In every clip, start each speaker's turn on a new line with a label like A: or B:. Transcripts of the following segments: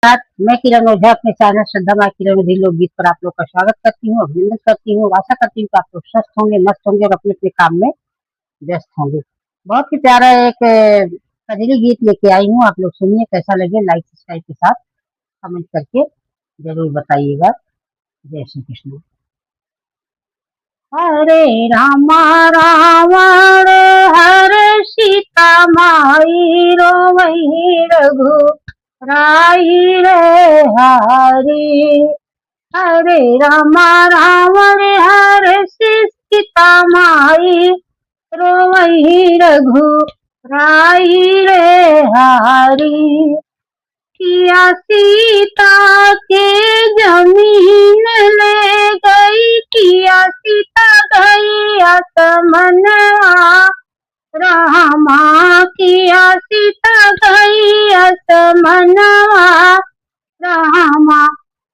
A: मैं किरण ओझा अपने चैनल श्रद्धा माँ किरण ओझा लोकगीत पर आप लोग का स्वागत करती हूँ, अभिनंदन करती हूँ। आशा करती हूँ कि आप लोग स्वस्थ होंगे, मस्त होंगे और अपने अपने काम में व्यस्त होंगे। बहुत ही प्यारा एक कजरी गीत लेके आई हूँ, आप लोग सुनिए, कैसा लगे लाइक सब्सक्राइब के साथ कमेंट करके जरूर बताइएगा। जय श्री कृष्ण। हरे रामा रावण हरे सीता माई रोवई रघु राई रे हरी। हरे रामा रावण हरे सीता माई रोवई रघु राई रे हरी। किया सीता के जमीन ले गई, किया सीता गई आसमनवा रामा, किया सीता गई आसमनवा रामा।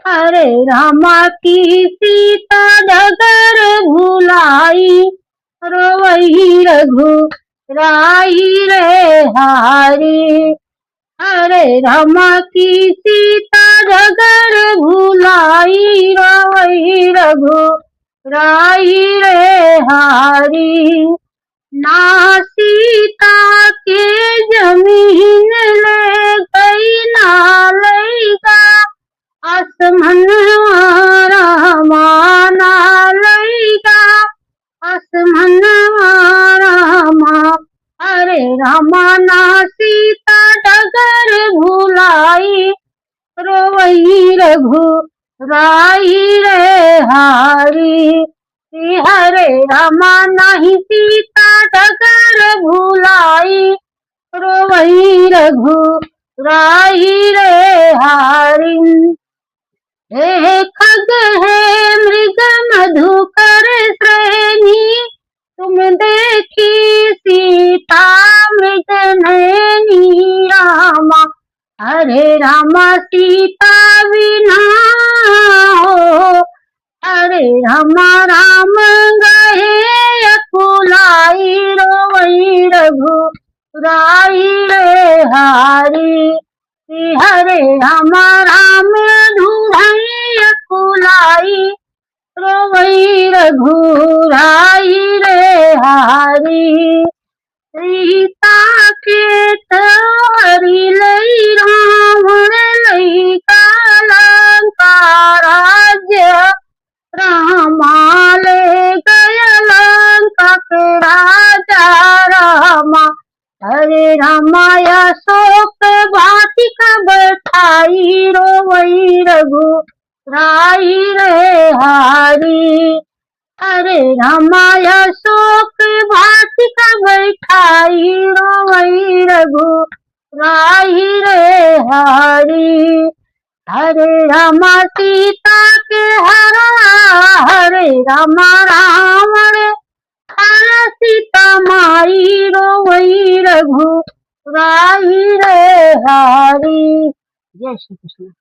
A: हरे रामा की सीता डगर भुलाई रोवई रघु राई रे हारी। हरे रामा की सीता डगर भुलाई रोवई रघु राई रे हारी। ना सीता के जमीन ले गई ना लईगा आसमनवा रामा, ना लईगा आसमनवा रामा। हरे रामा ना सीता डगर भुलाई रोवई रघु राई रे हारी। हरे रामा नाही सीता डगर भुलाई रोवई रघु राई रे हारी। हे खग है मृग मधुकर श्रेणी, तुम देखी सीता मृग नैनी रामा। हरे रामा सीता बिना हो, हरे रामा राम गए अकुलाई रोवई रघु राई रे हारी। हरे रामा राम ढूंढई अकुलाई रोवई रघु राई रे हारी। सीता के तोहरी लई रावण लई लंका राज्य रामा, ले गया लंका के राजा रामा। हरे रामा अशोक वाटिका बैठाई रोवई रघु राई रे हारी। हरे रामा अशोक वाटिका बैठाई रोवई रघु राई रे हारी। हरे रामा सीता के हरा, हरे रामा रावण हर सीता माई रोवई रघु राई रे हारी। जय श्री कृष्ण।